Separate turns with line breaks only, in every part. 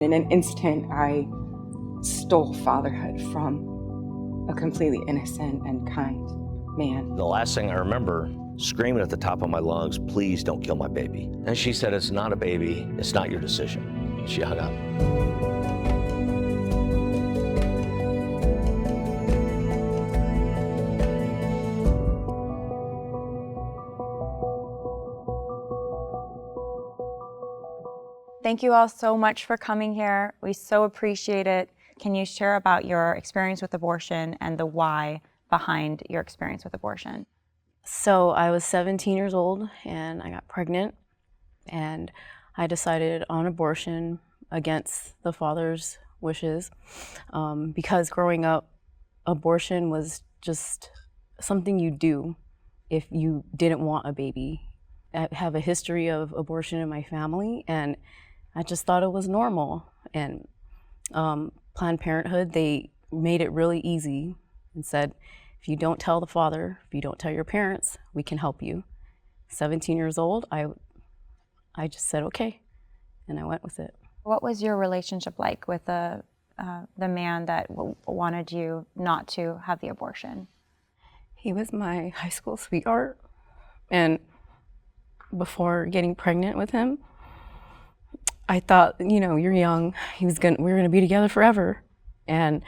In an instant, I stole fatherhood from a completely innocent and kind man.
The last thing I remember, screaming at the top of my lungs, please don't kill my baby. And she said, it's not a baby, it's not your decision. She hung up.
Thank you all so much for coming here. We so appreciate it. Can you share about your experience with abortion and the why behind your experience with abortion?
So I was 17 years old and I got pregnant, and I decided on abortion against the father's wishes because growing up, abortion was just something you do if you didn't want a baby. I have a history of abortion in my family, and I just thought it was normal. And Planned Parenthood, they made it really easy and said, if you don't tell the father, if you don't tell your parents, we can help you. 17 years old, I just said okay, and I went with it.
What was your relationship like with the man that wanted you not to have the abortion?
He was my high school sweetheart, and before getting pregnant with him, I thought, you know, you're young, we were gonna be together forever. And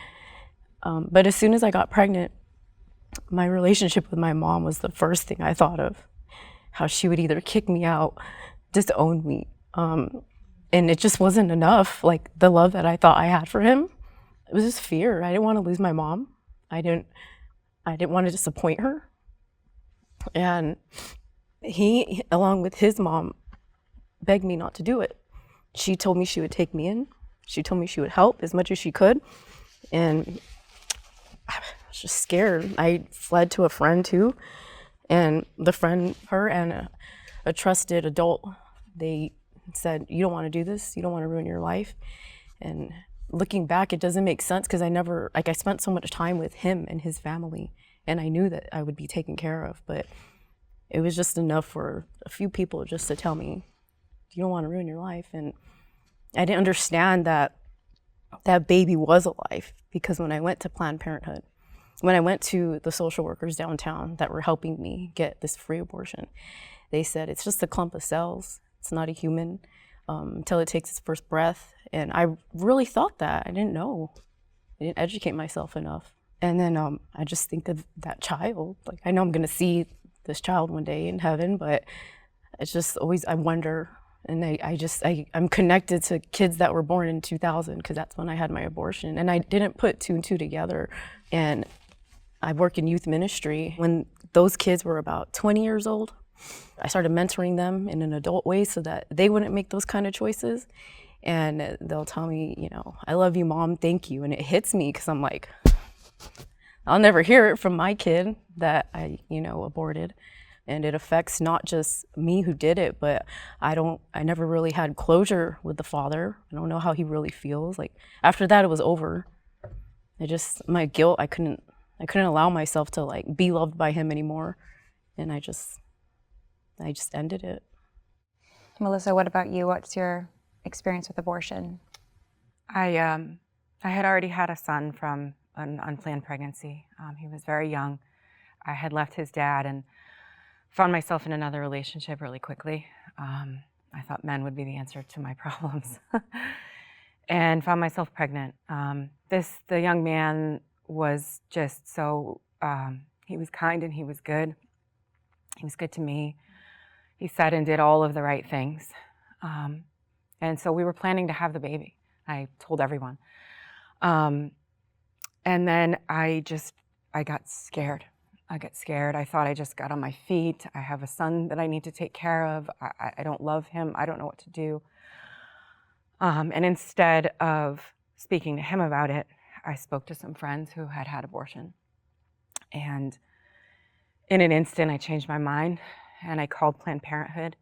but as soon as I got pregnant, my relationship with my mom was the first thing I thought of. How she would either kick me out, disown me, and it just wasn't enough. Like the love that I thought I had for him, it was just fear. I didn't want to lose my mom. I didn't want to disappoint her. And he, along with his mom, begged me not to do it. She told me she would take me in. She told me she would help as much as she could. And I was just scared. I fled to a friend too. And the friend, her and a trusted adult, they said, you don't want to do this. You don't want to ruin your life. And looking back, it doesn't make sense because I spent so much time with him and his family. And I knew that I would be taken care of. But it was just enough for a few people just to tell me, you don't want to ruin your life. And I didn't understand that that baby was alive, because when I went to Planned Parenthood, when I went to the social workers downtown that were helping me get this free abortion, they said, it's just a clump of cells. It's not a human until it takes its first breath. And I really thought that. I didn't know. I didn't educate myself enough. And then I just think of that child. Like, I know I'm going to see this child one day in heaven, but it's just always, I wonder. And I'm connected to kids that were born in 2000 because that's when I had my abortion. And I didn't put two and two together. And I work in youth ministry. When those kids were about 20 years old, I started mentoring them in an adult way so that they wouldn't make those kind of choices. And they'll tell me, you know, I love you, Mom, thank you. And it hits me because I'm like, I'll never hear it from my kid that I, aborted. And it affects not just me who did it, but I never really had closure with the father. I don't know how he really feels. Like after that, it was over. My guilt, I couldn't allow myself to like be loved by him anymore. And I just ended it.
Melissa, what about you? What's your experience with abortion?
I had already had a son from an unplanned pregnancy. He was very young. I had left his dad and found myself in another relationship really quickly. I thought men would be the answer to my problems. And found myself pregnant. The young man was just so, he was kind and he was good. He was good to me. He said and did all of the right things. And so we were planning to have the baby. I told everyone. And then I got scared. I got scared. I thought I just got on my feet. I have a son that I need to take care of. I don't love him. I don't know what to do. And instead of speaking to him about it, I spoke to some friends who had had abortion. And in an instant, I changed my mind and I called Planned Parenthood,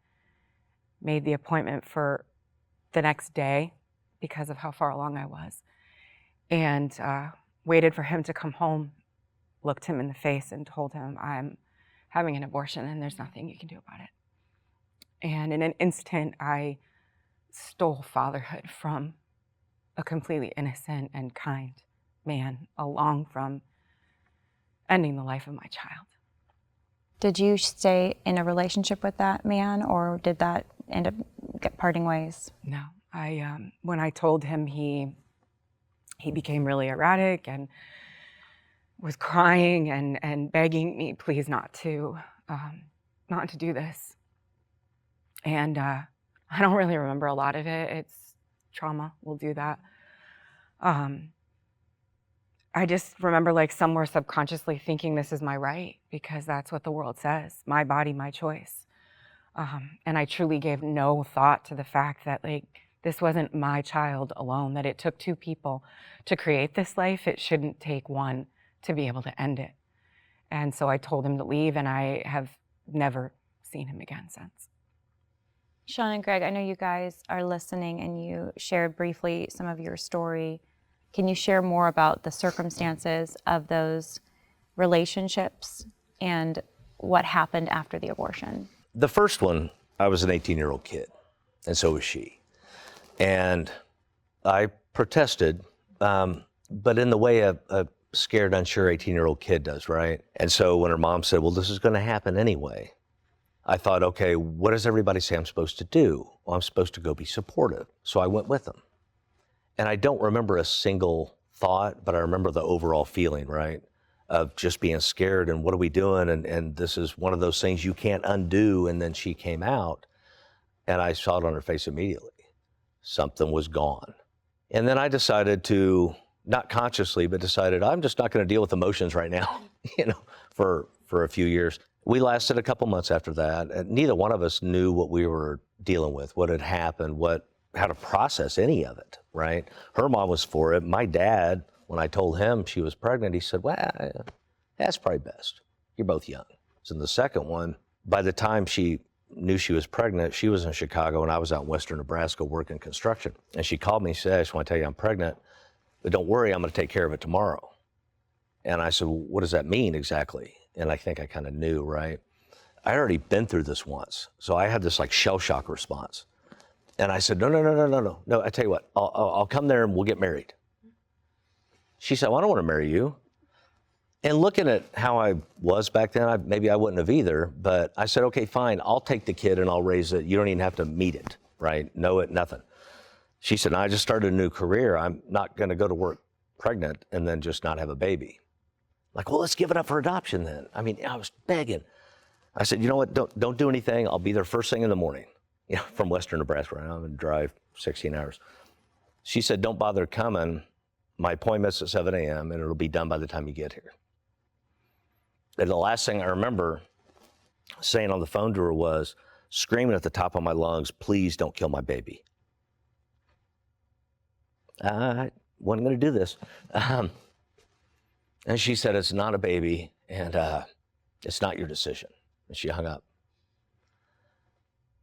made the appointment for the next day because of how far along I was, and waited for him to come home, looked him in the face and told him, I'm having an abortion and there's nothing you can do about it. And in an instant, I stole fatherhood from a completely innocent and kind man along from ending the life of my child.
Did you stay in a relationship with that man, or did that end up parting ways?
No, when I told him, he became really erratic and was crying and begging me, please not to do this. And I don't really remember a lot of it. It's trauma will do that. I just remember like somewhere subconsciously thinking this is my right because that's what the world says, my body, my choice. And I truly gave no thought to the fact that like this wasn't my child alone, that it took two people to create this life. It shouldn't take one to be able to end it. And so I told him to leave, and I have never seen him again since.
Sean and Greg, I know you guys are listening and you shared briefly some of your story. Can you share more about the circumstances of those relationships and what happened after the abortion?
The first one, I was an 18-year-old kid, and so was she. And I protested, but in the way a scared, unsure 18-year-old kid does, right? And so when her mom said, well, this is going to happen anyway, I thought, okay, what does everybody say I'm supposed to do? Well, I'm supposed to go be supportive. So I went with them. And I don't remember a single thought, but I remember the overall feeling, right, of just being scared and what are we doing? And this is one of those things you can't undo. And then she came out, and I saw it on her face immediately. Something was gone. And then I decided to, not consciously, but decided I'm just not going to deal with emotions right now, for a few years. We lasted a couple months after that, and neither one of us knew what we were dealing with, what had happened, how to process any of it, right? Her mom was for it. My dad, when I told him she was pregnant, he said, well, that's probably best. You're both young. So in the second one, by the time she knew she was pregnant, she was in Chicago and I was out in western Nebraska working construction. And she called me and said, I just want to tell you I'm pregnant, but don't worry, I'm going to take care of it tomorrow. And I said, well, what does that mean exactly? And I think I kind of knew, right? I had already been through this once. So I had this like shell shock response. And I said, no, I tell you what, I'll come there and we'll get married. She said, well, I don't want to marry you. And looking at how I was back then, maybe I wouldn't have either, but I said, okay, fine, I'll take the kid and I'll raise it. You don't even have to meet it, right? Know it, nothing. She said, I just started a new career. I'm not going to go to work pregnant and then just not have a baby. Like, well, let's give it up for adoption then. I mean, I was begging. I said, you know what, don't do anything. I'll be there first thing in the morning, from western Nebraska. Right now, I'm going to drive 16 hours. She said, don't bother coming. My appointment's at 7 a.m. and it'll be done by the time you get here. And the last thing I remember saying on the phone to her was, screaming at the top of my lungs, please don't kill my baby. I wasn't going to do this. And she said, it's not a baby, and it's not your decision. And she hung up.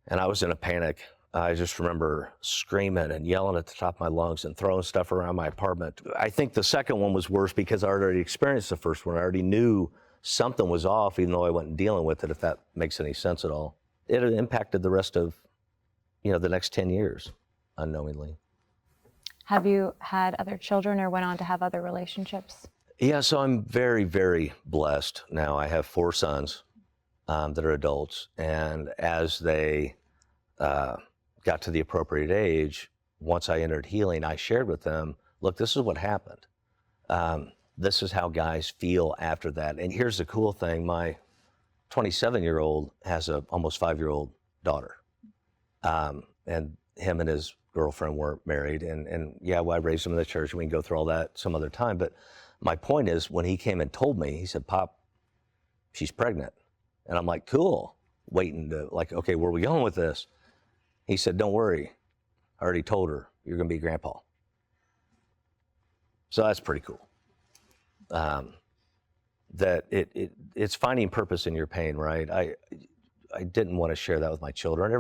And I was in a panic. I just remember screaming and yelling at the top of my lungs and throwing stuff around my apartment. I think the second one was worse because I already experienced the first one. I already knew something was off, even though I wasn't dealing with it, if that makes any sense at all. It impacted the rest of, the next 10 years, unknowingly.
Have you had other children or went on to have other relationships?
Yeah, so I'm very, very blessed now. I have 4 sons that are adults, and as they got to the appropriate age, once I entered healing, I shared with them, look, this is what happened. This is how guys feel after that. And here's the cool thing, my 27-year-old has a almost 5-year-old daughter. And him and his girlfriend weren't married. And yeah, well, I raised them in the church, and we can go through all that some other time. But my point is, when he came and told me, he said, Pop, she's pregnant. And I'm like, cool. Waiting to, like, okay, where are we going with this? He said, don't worry. I already told her you're going to be grandpa. So that's pretty cool. That it's finding purpose in your pain, right? I didn't want to share that with my children.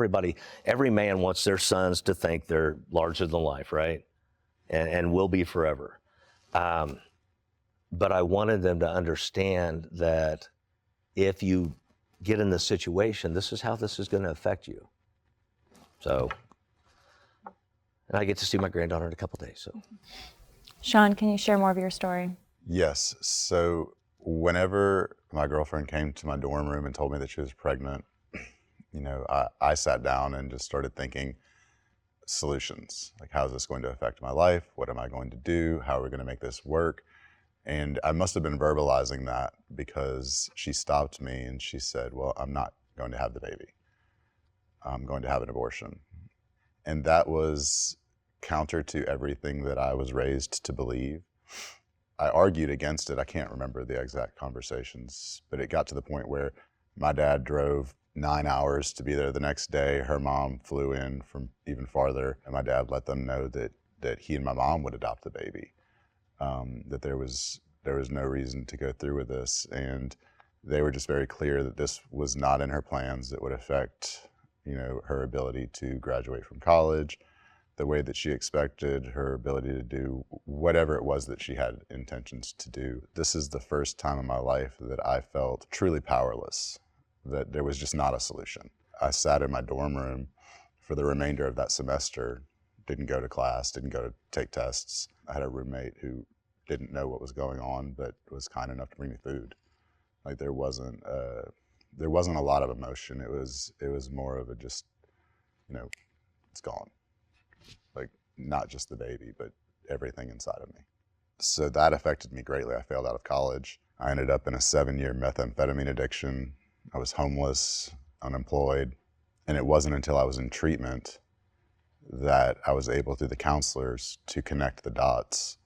Every man wants their sons to think they're larger than life, right? And will be forever. But I wanted them to understand that if you get in this situation, this is how this is going to affect you. So and I get to see my granddaughter in a couple days. So,
Sean, can you share more of your story?
Yes. So whenever my girlfriend came to my dorm room and told me that she was pregnant, I sat down and just started thinking solutions. Like, how is this going to affect my life? What am I going to do? How are we going to make this work? And I must have been verbalizing that because she stopped me and she said, well, I'm not going to have the baby. I'm going to have an abortion. And that was counter to everything that I was raised to believe. I argued against it. I can't remember the exact conversations, but it got to the point where my dad drove 9 hours to be there the next day. Her mom flew in from even farther, and my dad let them know that he and my mom would adopt the baby, that there was no reason to go through with this. And they were just very clear that this was not in her plans. It would affect, her ability to graduate from college, the way that she expected, her ability to do whatever it was that she had intentions to do. This is the first time in my life that I felt truly powerless, that there was just not a solution. I sat in my dorm room for the remainder of that semester, didn't go to class, didn't go to take tests. I had a roommate who didn't know what was going on, but was kind enough to bring me food. Like, there wasn't a lot of emotion. It was more of a just, it's gone. Like, not just the baby, but everything inside of me. So that affected me greatly. I failed out of college. I ended up in a 7-year methamphetamine addiction. I was homeless, unemployed. And it wasn't until I was in treatment that I was able, through the counselors, to connect the dots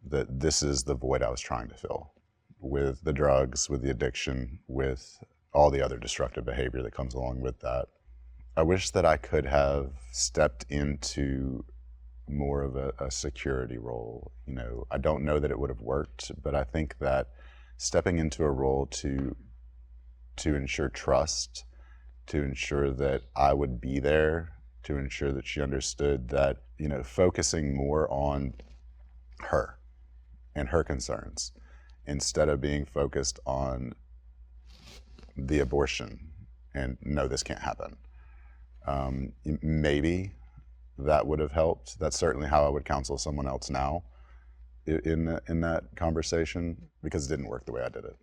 that this is the void I was trying to fill with the drugs, with the addiction, with all the other destructive behavior that comes along with that. I wish that I could have stepped into more of a security role. I don't know that it would have worked, but I think that stepping into a role to ensure trust, to ensure that I would be there, to ensure that she understood that, focusing more on her and her concerns instead of being focused on the abortion and no, this can't happen. Maybe that would have helped. That's certainly how I would counsel someone else now in that conversation, because it didn't work the way I did it.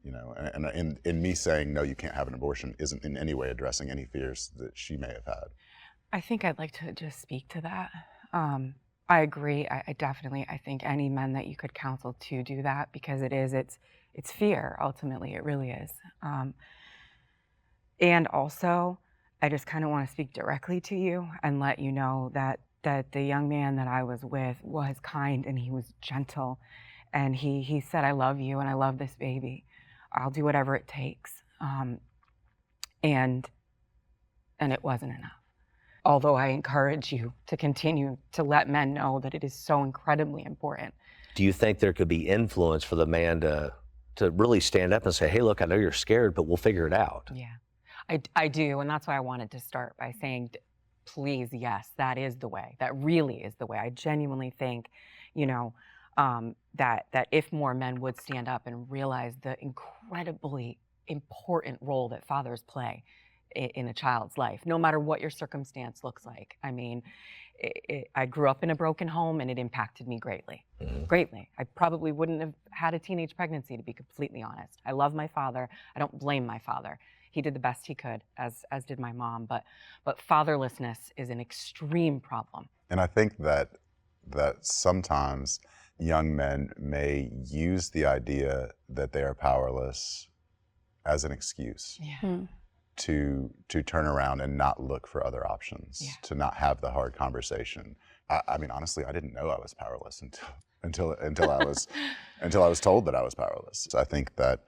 And in me saying, no, you can't have an abortion isn't in any way addressing any fears that she may have had.
I think I'd like to just speak to that. I agree. I definitely, I think any men that you could counsel to do that, because it's fear, ultimately. It really is. And also, I just kind of want to speak directly to you and let you know that the young man that I was with was kind and he was gentle. And he said, I love you and I love this baby. I'll do whatever it takes. And it wasn't enough. Although I encourage you to continue to let men know that it is so incredibly important.
do you think there could be influence for the man to really stand up and say, hey, look, I know you're scared, but we'll figure it out?
Yeah, I do. And that's why I wanted to start by saying, please, yes, that is the way. That really is the way. I genuinely think, that if more men would stand up and realize the incredibly important role that fathers play in a child's life, no matter what your circumstance looks like. I mean, I grew up in a broken home and it impacted me greatly, greatly. I probably wouldn't have had a teenage pregnancy, to be completely honest. I love my father. I don't blame my father. He did the best he could, as did my mom. But fatherlessness is an extreme problem.
And I think that sometimes young men may use the idea that they are powerless as an excuse.
Yeah.
To turn around and not look for other options, to not have the hard conversation. I mean, honestly, I didn't know I was powerless until I was told that I was powerless. So I think that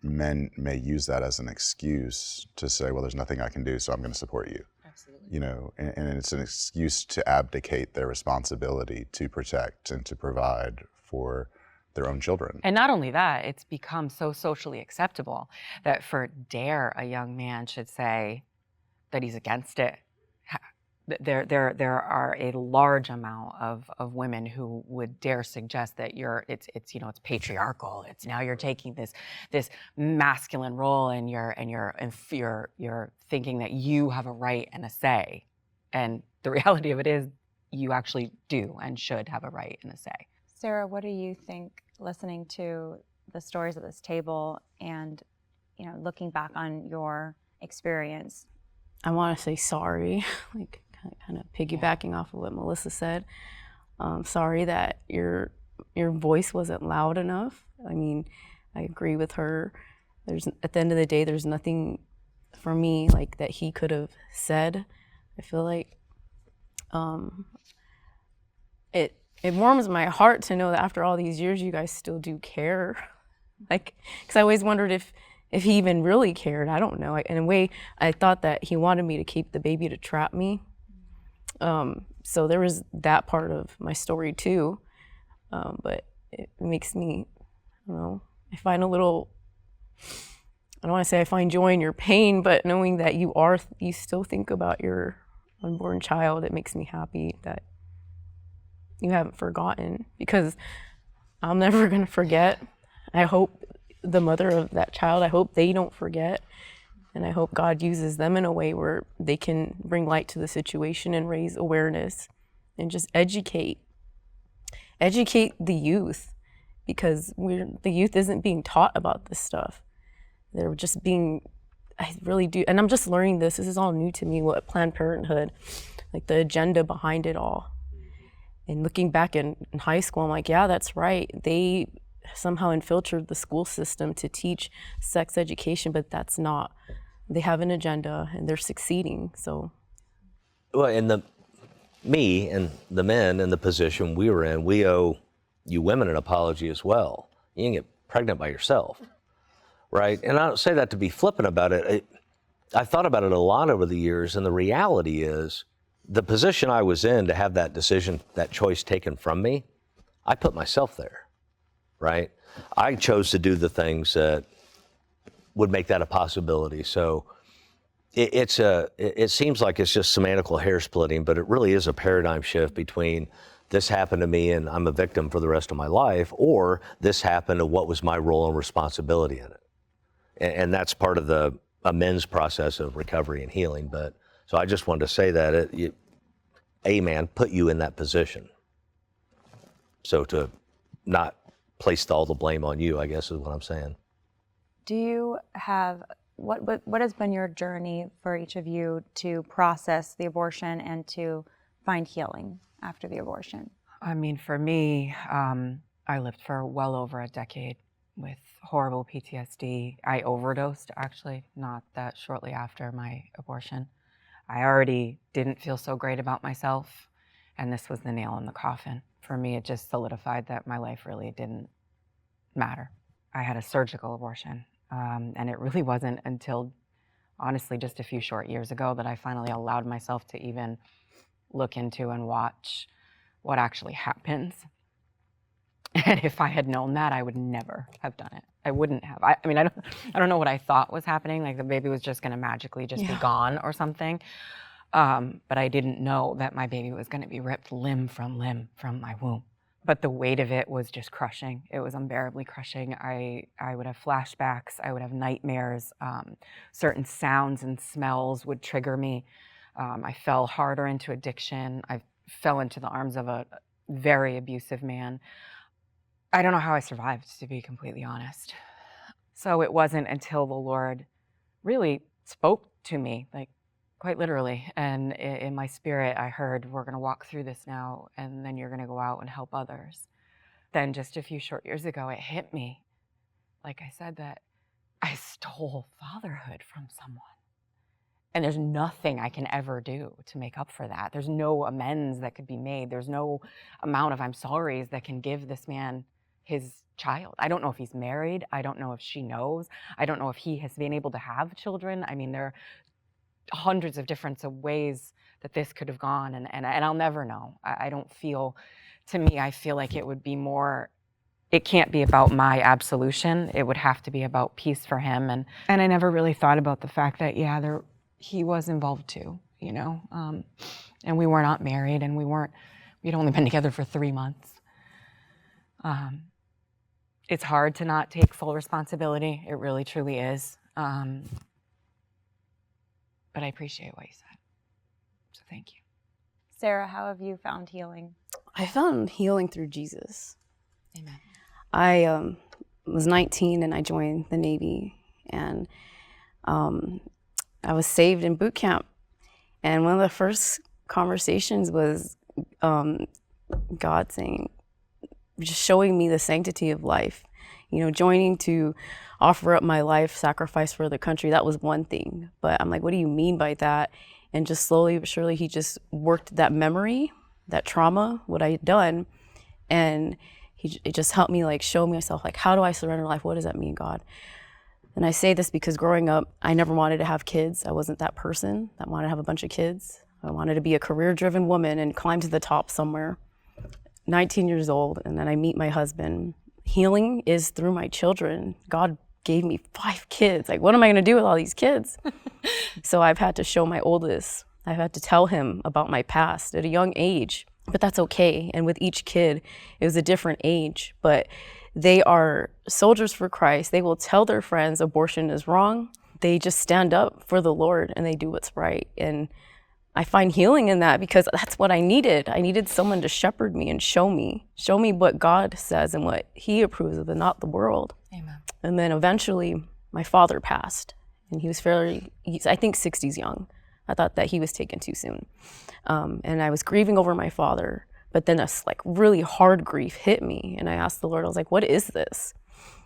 men may use that as an excuse to say, well, there's nothing I can do, so I'm going to support you. Absolutely. And it's an excuse to abdicate their responsibility to protect and to provide for their own children.
And not only that, it's become so socially acceptable that dare a young man should say that he's against it. There are a large amount of women who would dare suggest that it's patriarchal. It's now you're taking this masculine role and you're thinking that you have a right and a say And the reality of it is you actually do and should have a right and a say.
Sarah, what do you think, listening to the stories at this table and, looking back on your experience?
I want to say sorry, like kind of piggybacking off of what Melissa said. Sorry that your voice wasn't loud enough. I mean, I agree with her. At the end of the day, there's nothing for me like that he could have said. I feel like it warms my heart to know that after all these years, you guys still do care. Like, because I always wondered if he even really cared. I don't know. In a way, I thought that he wanted me to keep the baby to trap me. So there was that part of my story too. But it makes me, I don't know, I find a little, I don't want to say I find joy in your pain, but knowing that you still think about your unborn child, it makes me happy that you haven't forgotten, because I'm never going to forget. I hope the mother of that child, I hope they don't forget. And I hope God uses them in a way where they can bring light to the situation and raise awareness and just educate the youth, because the youth isn't being taught about this stuff. They're just being, I really do, and I'm just learning this is all new to me, what Planned Parenthood, like the agenda behind it all. And looking back in high school, I'm like, yeah, that's right. They somehow infiltrated the school system to teach sex education, but that's not. They have an agenda and they're succeeding, so.
Well, and me and the men in the position we were in, we owe you women an apology as well. You didn't get pregnant by yourself, right? And I don't say that to be flippant about it. I've thought about it a lot over the years, and the reality is, the position I was in to have that decision, that choice taken from me, I put myself there, right? I chose to do the things that would make that a possibility. So it seems like it's just semantical hair splitting, but it really is a paradigm shift between this happened to me and I'm a victim for the rest of my life, or this happened and what was my role and responsibility in it. And that's part of the amends process of recovery and healing. But so I just wanted to say that a man put you in that position. So to not place all the blame on you, I guess is what I'm saying.
Do you have, what has been your journey for each of you to process the abortion and to find healing after the abortion?
I mean, for me, I lived for well over a decade with horrible PTSD. I overdosed, actually, not that shortly after my abortion. I already didn't feel so great about myself, and this was the nail in the coffin. For me, it just solidified that my life really didn't matter. I had a surgical abortion, and it really wasn't until, honestly, just a few short years ago that I finally allowed myself to even look into and watch what actually happens. And if I had known that, I would never have done it. I wouldn't have. I mean, I don't know what I thought was happening, like the baby was just going to magically just be gone or something. But I didn't know that my baby was going to be ripped limb from my womb. But the weight of it was just crushing. It was unbearably crushing. I would have flashbacks. I would have nightmares. Certain sounds and smells would trigger me. I fell harder into addiction. I fell into the arms of a very abusive man. I don't know how I survived, to be completely honest. So it wasn't until the Lord really spoke to me, like quite literally. And in my spirit, I heard, we're going to walk through this now, and then you're going to go out and help others. Then just a few short years ago, it hit me. Like I said, that I stole fatherhood from someone. And there's nothing I can ever do to make up for that. There's no amends that could be made. There's no amount of I'm sorries that can give this man his child. I don't know if he's married. I don't know if she knows. I don't know if he has been able to have children. I mean, there are hundreds of different ways that this could have gone, and I'll never know. I don't feel, to me, I feel like it would be more, it can't be about my absolution. It would have to be about peace for him. And I never really thought about the fact that, he was involved too, and we were not married, and we'd only been together for 3 months. It's hard to not take full responsibility. It really, truly is. But I appreciate what you said. So thank you.
Sarah, how have you found healing?
I found healing through Jesus.
Amen.
I was 19 and I joined the Navy, and I was saved in boot camp. And one of the first conversations was God saying, just showing me the sanctity of life. You know, joining to offer up my life, sacrifice for the country, that was one thing. But I'm like, what do you mean by that? And just slowly but surely, he just worked that memory, that trauma, what I had done. And it just helped me like show myself, like, how do I surrender life? What does that mean, God? And I say this because growing up, I never wanted to have kids. I wasn't that person that wanted to have a bunch of kids. I wanted to be a career-driven woman and climb to the top somewhere. 19 years old, and then I meet my husband. Healing is through my children. God gave me 5 kids. Like, what am I gonna do with all these kids? So I've had to show my oldest. I've had to tell him about my past at a young age, but that's okay. And with each kid, it was a different age, but they are soldiers for Christ. They will tell their friends abortion is wrong. They just stand up for the Lord and they do what's right. And I find healing in that because that's what I needed. I needed someone to shepherd me and show me what God says and what he approves of and not the world.
Amen.
And then eventually my father passed, and he was I think 60s young. I thought that he was taken too soon. And I was grieving over my father, but then this like really hard grief hit me, and I asked the Lord, I was like, what is this?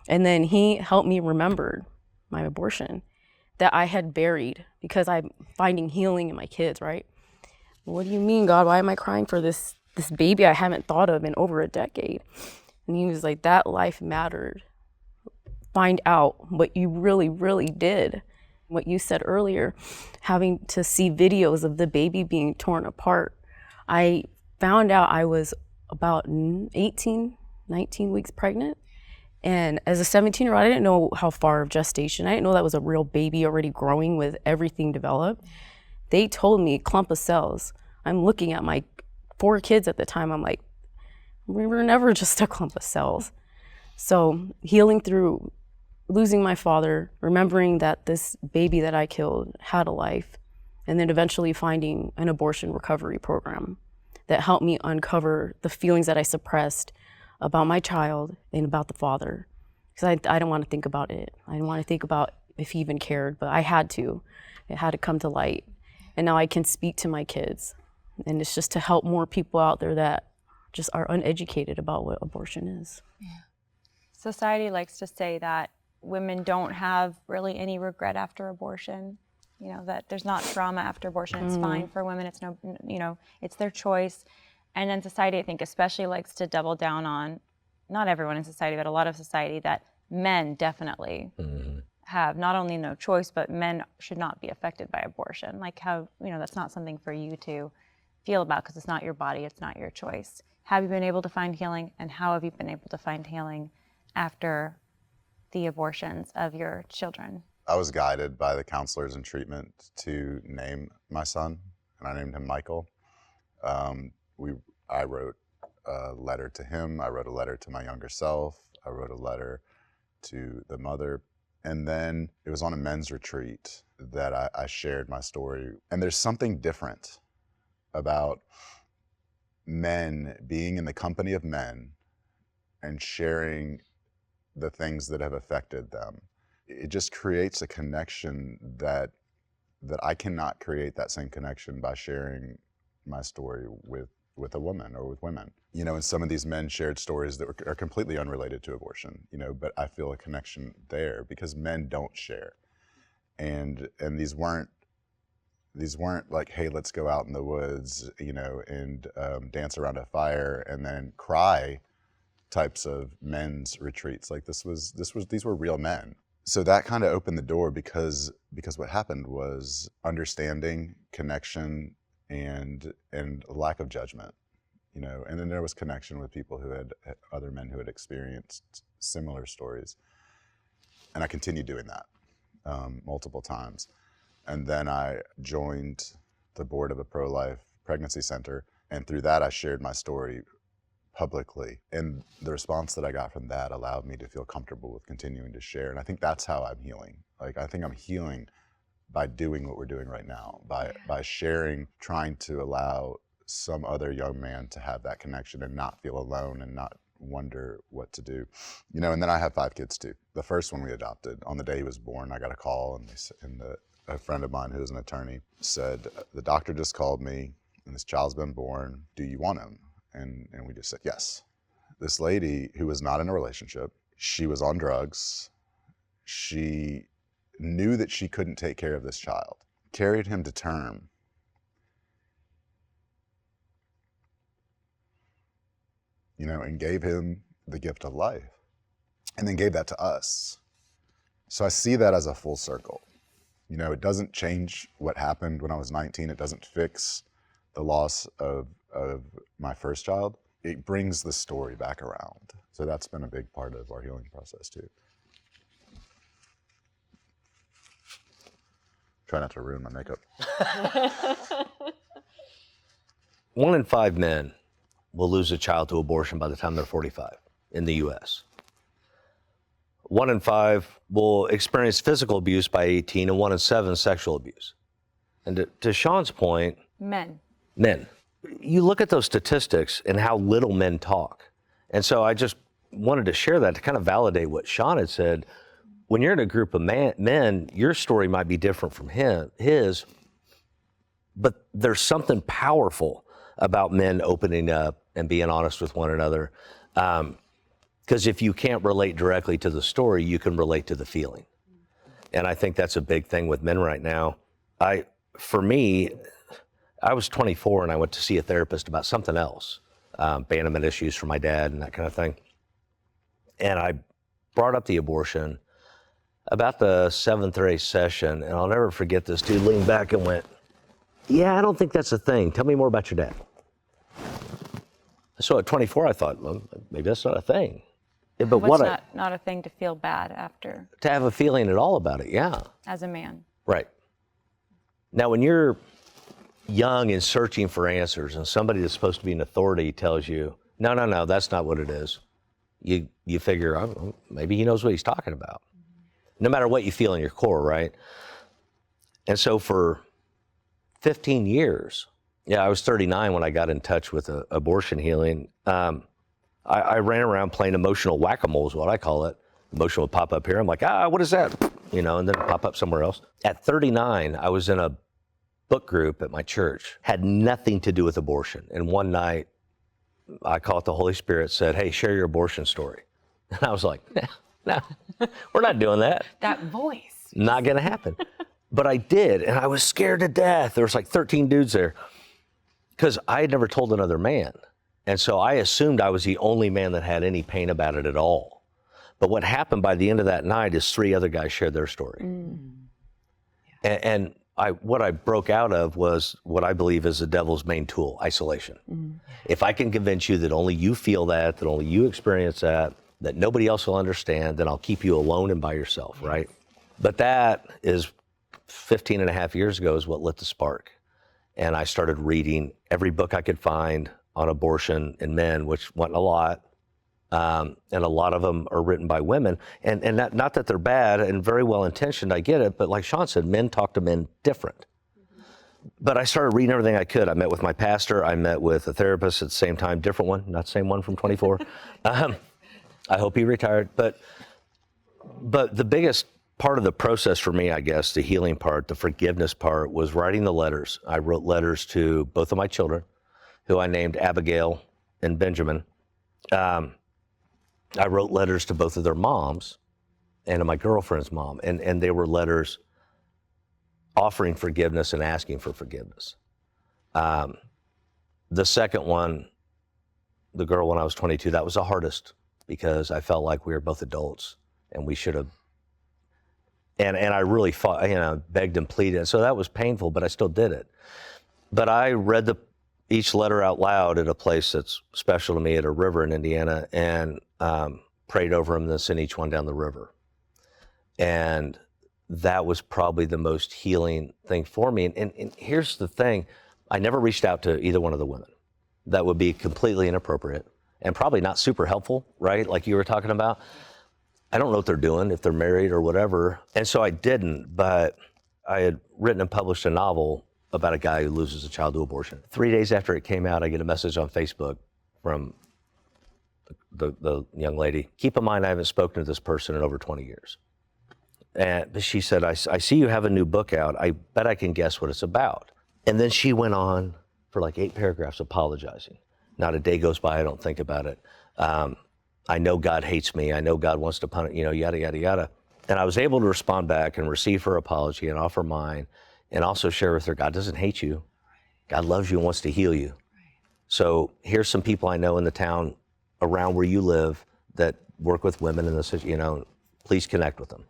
And then he helped me remember my abortion that I had buried because I'm finding healing in my kids, right? What do you mean, God? Why am I crying for this baby I haven't thought of in over a decade? And he was like, that life mattered. Find out what you really, really did. What you said earlier, having to see videos of the baby being torn apart. I found out I was about 18, 19 weeks pregnant. And as a 17-year-old, I didn't know how far of gestation. I didn't know that was a real baby already growing with everything developed. They told me clump of cells. I'm looking at my 4 kids at the time. I'm like, we were never just a clump of cells. So healing through losing my father, remembering that this baby that I killed had a life, and then eventually finding an abortion recovery program that helped me uncover the feelings that I suppressed about my child and about the father. Because I didn't want to think about it. I didn't want to think about if he even cared, but I had to. It had to come to light. And now I can speak to my kids. And it's just to help more people out there that just are uneducated about what abortion is.
Yeah.
Society likes to say that women don't have really any regret after abortion. You know, that there's not trauma after abortion. It's fine for women. It's no, you know, it's their choice. And then society, I think, especially likes to double down on, not everyone in society, but a lot of society, that men definitely have not only no choice, but men should not be affected by abortion. Like how, you know, that's not something for you to feel about because it's not your body, it's not your choice. Have you been able to find healing, and how have you been able to find healing after the abortions of your children?
I was guided by the counselors in treatment to name my son, and I named him Michael. I wrote a letter to him. I wrote a letter to my younger self. I wrote a letter to the mother. And then it was on a men's retreat that I shared my story. And there's something different about men being in the company of men and sharing the things that have affected them. It just creates a connection that I cannot create that same connection by sharing my story with a woman or with women. You know, and some of these men shared stories that are completely unrelated to abortion, you know, but I feel a connection there because men don't share. And these weren't like, hey, let's go out in the woods, you know, and dance around a fire and then cry types of men's retreats. Like these were real men. So that kind of opened the door because what happened was understanding, connection, and lack of judgment, you know. And then there was connection with people other men who had experienced similar stories. And I continued doing that multiple times. And then I joined the board of a pro-life pregnancy center, and through that I shared my story publicly. And the response that I got from that allowed me to feel comfortable with continuing to share. And I think that's how I'm healing. Like, I think I'm healing by doing what we're doing right now, by sharing, trying to allow some other young man to have that connection and not feel alone and not wonder what to do. You know, and then I have 5 kids too. The first one we adopted, on the day he was born, I got a call, and a friend of mine who's an attorney said, the doctor just called me and this child's been born. Do you want him? And we just said yes. This lady who was not in a relationship, she was on drugs. She knew that she couldn't take care of this child, carried him to term. You know, and gave him the gift of life, and then gave that to us. So I see that as a full circle. You know, it doesn't change what happened when I was 19. It doesn't fix the loss of my first child. It brings the story back around. So that's been a big part of our healing process too. Try not to ruin my makeup.
1 in 5 men will lose a child to abortion by the time they're 45 in the US. 1 in 5 will experience physical abuse by 18, and 1 in 7 sexual abuse. And to Sean's point, men. You look at those statistics and how little men talk. And so I just wanted to share that to kind of validate what Sean had said. When you're in a group of men, your story might be different from his, but there's something powerful about men opening up and being honest with one another. Because if you can't relate directly to the story, you can relate to the feeling. And I think that's a big thing with men right now. For me, I was 24 and I went to see a therapist about something else, abandonment issues for my dad and that kind of thing. And I brought up the abortion about the 7th or 8th session, and I'll never forget this dude leaned back and went, "Yeah, I don't think that's a thing. Tell me more about your dad." So at 24, I thought, well, maybe that's not a thing. But
What's not a thing to feel bad after?
To have a feeling at all about it, yeah.
As a man.
Right. Now, when you're young and searching for answers, and somebody that's supposed to be an authority tells you, no, that's not what it is, you figure, oh, maybe he knows what he's talking about. No matter what you feel in your core, right? And so for 15 years, I was 39 when I got in touch with abortion healing. I ran around playing emotional whack-a-mole is what I call it. Emotion would pop up here. I'm like, what is that? You know, and then it'd pop up somewhere else. At 39, I was in a book group at my church, had nothing to do with abortion. And one night, I caught the Holy Spirit, said, "Hey, share your abortion story." And I was like, no, we're not doing that.
That voice.
Not gonna happen. But I did, and I was scared to death. There was like 13 dudes there, because I had never told another man. And so I assumed I was the only man that had any pain about it at all. But what happened by the end of that night is 3 other guys shared their story. And what I broke out of was what I believe is the devil's main tool, isolation. If I can convince you that only you feel that only you experience that nobody else will understand, then I'll keep you alone and by yourself, right? But that is 15 and a half years ago is what lit the spark. And I started reading every book I could find on abortion in men, which wasn't a lot. And a lot of them are written by women. And not that they're bad and very well intentioned, I get it, but like Sean said, men talk to men different. But I started reading everything I could. I met with my pastor, I met with a therapist at the same time, different one, not the same one from 24. I hope he retired. But the biggest part of the process for me, I guess, the healing part, the forgiveness part, was writing the letters. I wrote letters to both of my children, who I named Abigail and Benjamin. I wrote letters to both of their moms and to my girlfriend's mom, and they were letters offering forgiveness and asking for forgiveness. The second one, the girl when I was 22, that was the hardest, because I felt like we were both adults and we should have, and I really fought, begged and pleaded. And so that was painful, but I still did it. But I read each letter out loud at a place that's special to me, at a river in Indiana, and prayed over them, then sent each one down the river. And that was probably the most healing thing for me. And here's the thing, I never reached out to either one of the women. That would be completely inappropriate and probably not super helpful, right? Like you were talking about. I don't know what they're doing, if they're married or whatever. And so I didn't, but I had written and published a novel about a guy who loses a child to abortion. 3 days after it came out, I get a message on Facebook from the young lady. Keep in mind, I haven't spoken to this person in over 20 years. And she said, I see you have a new book out. I bet I can guess what it's about. And then she went on for like 8 paragraphs apologizing. Not a day goes by I don't think about it. I know God hates me. I know God wants to punish, yada, yada, yada. And I was able to respond back and receive her apology and offer mine, and also share with her, God doesn't hate you. God loves you and wants to heal you. So here's some people I know in the town around where you live that work with women in this, please connect with them.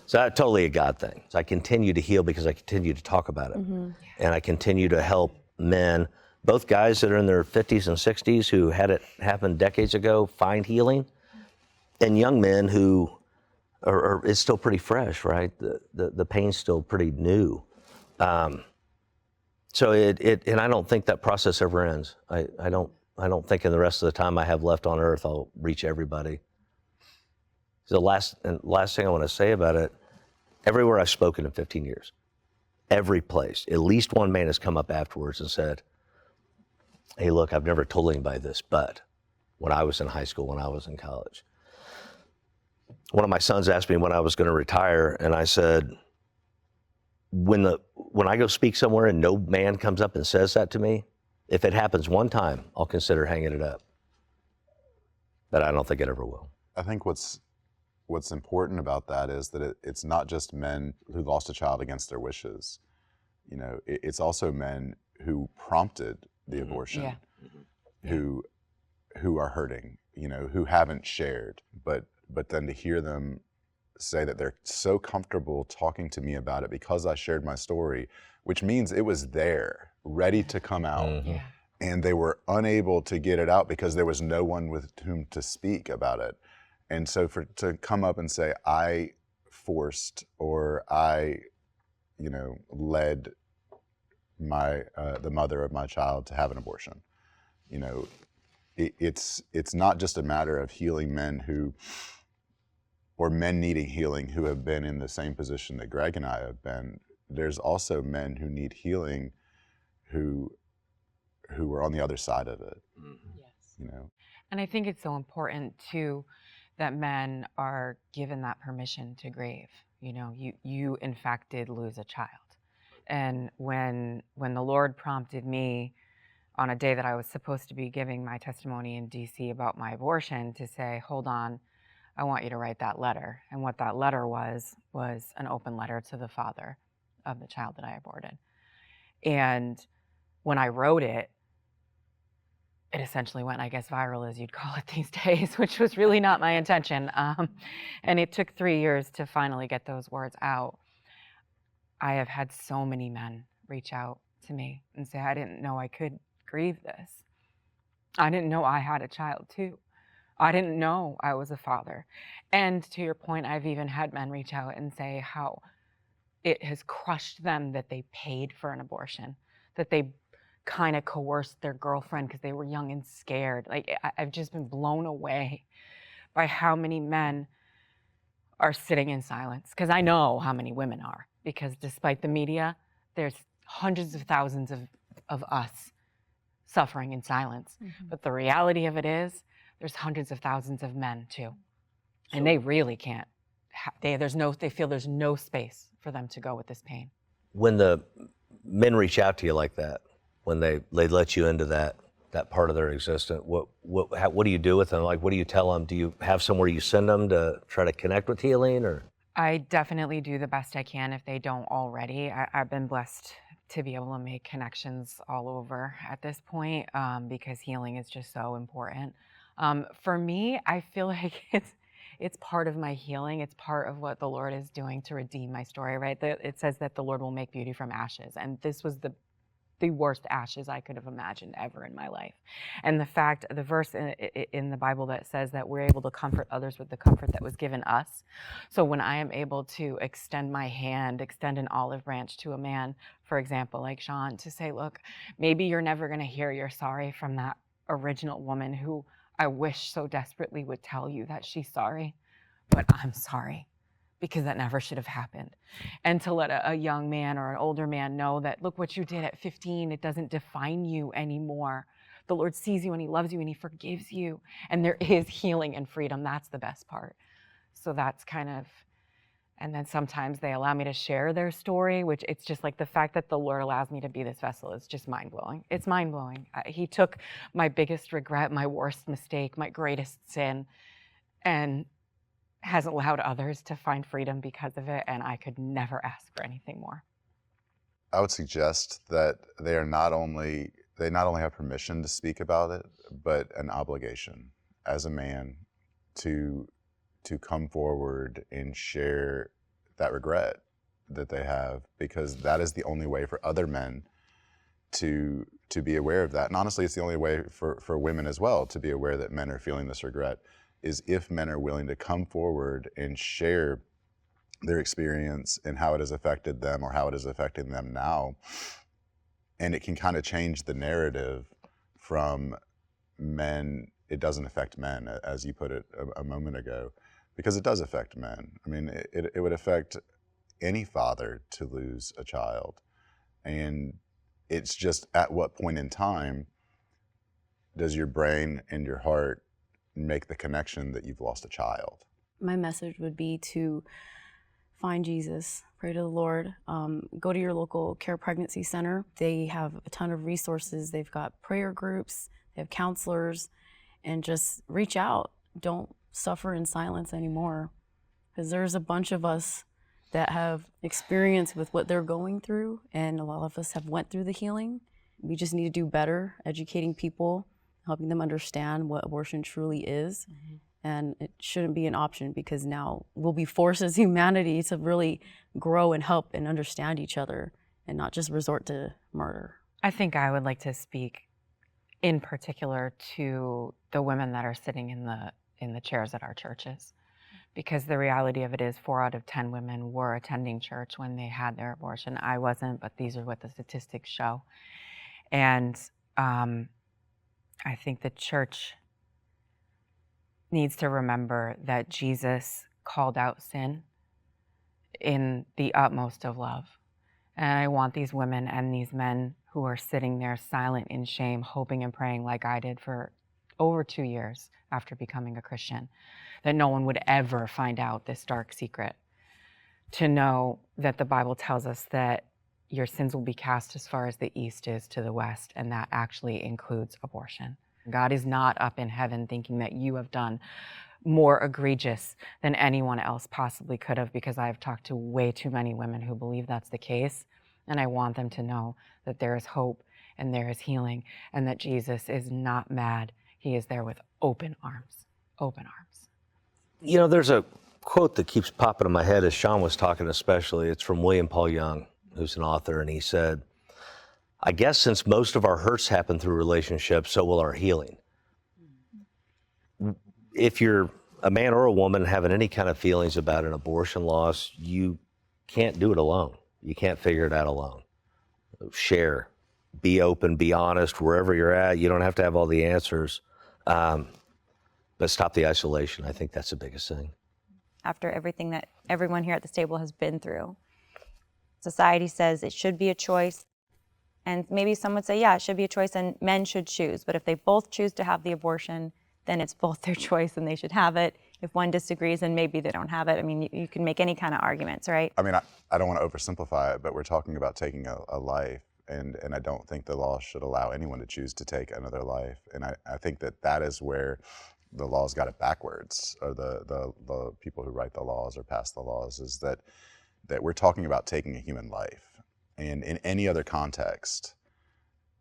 So that's totally a God thing. So I continue to heal because I continue to talk about it. And I continue to help men, both guys that are in their 50s and 60s who had it happen decades ago, find healing, and young men who it's still pretty fresh, right? The pain's still pretty new. So and I don't think that process ever ends. I don't think in the rest of the time I have left on earth, I'll reach everybody. The last thing I want to say about it, everywhere I've spoken in 15 years, every place, at least one man has come up afterwards and said, hey, look, I've never told anybody this, but when I was in high school, when I was in college, one of my sons asked me when I was going to retire, and I said, when I go speak somewhere and no man comes up and says that to me, if it happens one time, I'll consider hanging it up. But I don't think it ever will.
I think what's important about that is that it's not just men who lost a child against their wishes. It's also men who prompted the abortion, who are hurting, who haven't shared, but then to hear them say that they're so comfortable talking to me about it because I shared my story, which means it was there, ready to come out. And they were unable to get it out because there was no one with whom to speak about it. And so to come up and say, I forced or I, led the mother of my child to have an abortion, it's not just a matter of healing men or men needing healing who have been in the same position that Greg and I have been. There's also men who need healing who are on the other side of it. Yes.
And I think it's so important too that men are given that permission to grieve. You in fact did lose a child. And when the Lord prompted me on a day that I was supposed to be giving my testimony in DC about my abortion to say, hold on, I want you to write that letter. And what that letter was an open letter to the father of the child that I aborted. And when I wrote it, it essentially went, I guess, viral, as you'd call it these days, which was really not my intention. And it took 3 years to finally get those words out. I have had so many men reach out to me and say, I didn't know I could grieve this. I didn't know I had a child too. I didn't know I was a father. And to your point, I've even had men reach out and say how it has crushed them that they paid for an abortion, that they kind of coerced their girlfriend because they were young and scared. Like, I've just been blown away by how many men are sitting in silence, because I know how many women are, because despite the media, there's hundreds of thousands of us suffering in silence. But the reality of it is there's hundreds of thousands of men too. And they really can't, they feel there's no space for them to go with this pain.
When the men reach out to you like that, when they let you into that part of their existence, what do you do with them? Like, what do you tell them? Do you have somewhere you send them to try to connect with healing, or?
I definitely do the best I can if they don't already. I've been blessed to be able to make connections all over at this point, because healing is just so important. For me, I feel like it's part of my healing. It's part of what the Lord is doing to redeem my story, right? It says that the Lord will make beauty from ashes. And this was the worst ashes I could have imagined ever in my life. And the verse in the Bible that says that we're able to comfort others with the comfort that was given us. So when I am able to extend my hand, extend an olive branch to a man, for example, like Sean, to say, look, maybe you're never going to hear you're sorry from that original woman who I wish so desperately would tell you that she's sorry, but I'm sorry. because that never should have happened. And to let a young man or an older man know that, look, what you did at 15, it doesn't define you anymore. The Lord sees you and he loves you and he forgives you. And there is healing and freedom. That's the best part. So that's kind of, and then sometimes they allow me to share their story, which it's just like the fact that the Lord allows me to be this vessel is just mind-blowing. It's mind-blowing. He took my biggest regret, my worst mistake, my greatest sin, and has allowed others to find freedom because of it, and I could never ask for anything more.
I would suggest that they not only have permission to speak about it, but an obligation as a man to come forward and share that regret that they have, because that is the only way for other men to be aware of that. And honestly, it's the only way for women as well to be aware that men are feeling this regret, is if men are willing to come forward and share their experience and how it has affected them or how it is affecting them now. And it can kind of change the narrative from men, it doesn't affect men, as you put it a moment ago, because it does affect men. I mean, it would affect any father to lose a child. And it's just, at what point in time does your brain and your heart make the connection that you've lost a child?
My message would be to find Jesus, pray to the Lord, go to your local care pregnancy center. They have a ton of resources. They've got prayer groups, they have counselors, and just reach out. Don't suffer in silence anymore, because there's a bunch of us that have experience with what they're going through, and a lot of us have went through the healing. We just need to do better, educating people, helping them understand what abortion truly is. Mm-hmm. And it shouldn't be an option, because now we'll be forced as humanity to really grow and help and understand each other and not just resort to murder.
I think I would like to speak in particular to the women that are sitting in the chairs at our churches, because the reality of it is 4 out of 10 women were attending church when they had their abortion. I wasn't, but these are what the statistics show. And I think the church needs to remember that Jesus called out sin in the utmost of love. And I want these women and these men who are sitting there silent in shame, hoping and praying like I did for over 2 years after becoming a Christian, that no one would ever find out this dark secret, to know that the Bible tells us that your sins will be cast as far as the east is to the west, and that actually includes abortion. God is not up in heaven thinking that you have done more egregious than anyone else possibly could have, because I have talked to way too many women who believe that's the case. And I want them to know that there is hope and there is healing, and that Jesus is not mad. He is there with open arms, open arms.
You know, there's a quote that keeps popping in my head as Sean was talking especially. It's from William Paul Young, who's an author, and he said, I guess since most of our hurts happen through relationships, so will our healing. If you're a man or a woman having any kind of feelings about an abortion loss, you can't do it alone. You can't figure it out alone. Share, be open, be honest, wherever you're at. You don't have to have all the answers, but stop the isolation. I think that's the biggest thing.
After everything that everyone here at this table has been through, society says it should be a choice. And maybe some would say, yeah, it should be a choice and men should choose. But if they both choose to have the abortion, then it's both their choice and they should have it. If one disagrees, then maybe they don't have it. I mean, you can make any kind of arguments, right?
I mean, I don't want to oversimplify it, but we're talking about taking a life, and I don't think the law should allow anyone to choose to take another life. And I think that is where the laws got it backwards, or the people who write the laws or pass the laws, is that we're talking about taking a human life. And in any other context,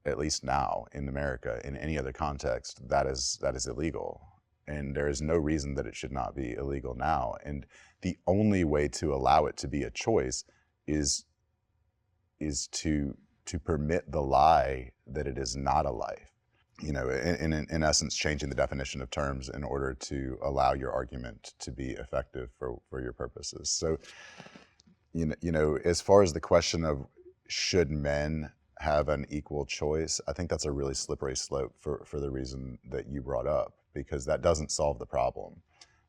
at least now in America, in any other context, that is illegal. And there is no reason that it should not be illegal now. And the only way to allow it to be a choice is to permit the lie that it is not a life. You know, in essence, changing the definition of terms in order to allow your argument to be effective for your purposes. So, you know, as far as the question of should men have an equal choice, I think that's a really slippery slope for the reason that you brought up, because that doesn't solve the problem.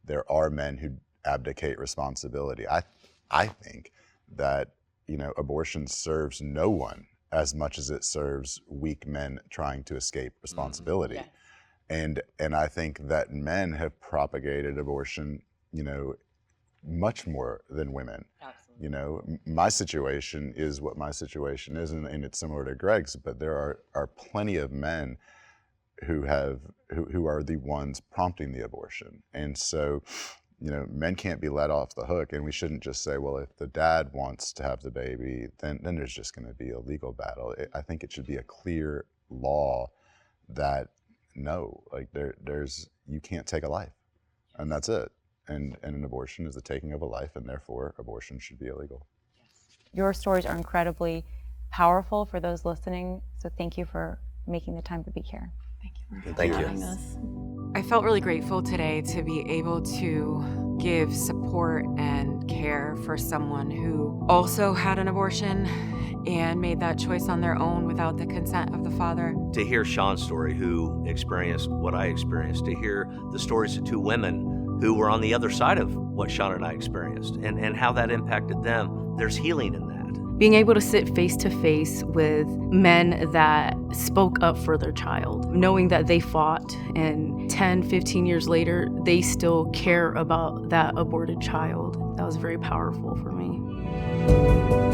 There are men who abdicate responsibility. I think that, abortion serves no one as much as it serves weak men trying to escape responsibility.
Yes.
And I think that men have propagated abortion, much more than women.
Absolutely.
My situation is what my situation is, and it's similar to Greg's, but there are plenty of men who are the ones prompting the abortion. And so, men can't be let off the hook, and we shouldn't just say, well, if the dad wants to have the baby, then there's just going to be a legal battle. I think it should be a clear law that no, like you can't take a life, and that's it. And an abortion is the taking of a life, and therefore abortion should be illegal.
Your stories are incredibly powerful for those listening, so thank you for making the time to be here.
Thank you.
Having us.
I felt really grateful today to be able to give support and care for someone who also had an abortion and made that choice on their own without the consent of the father.
To hear Sean's story, who experienced what I experienced, to hear the stories of two women who were on the other side of what Sean and I experienced, and how that impacted them, there's healing in that.
Being able to sit face to face with men that spoke up for their child, knowing that they fought, and 10, 15 years later, they still care about that aborted child. That was very powerful for me.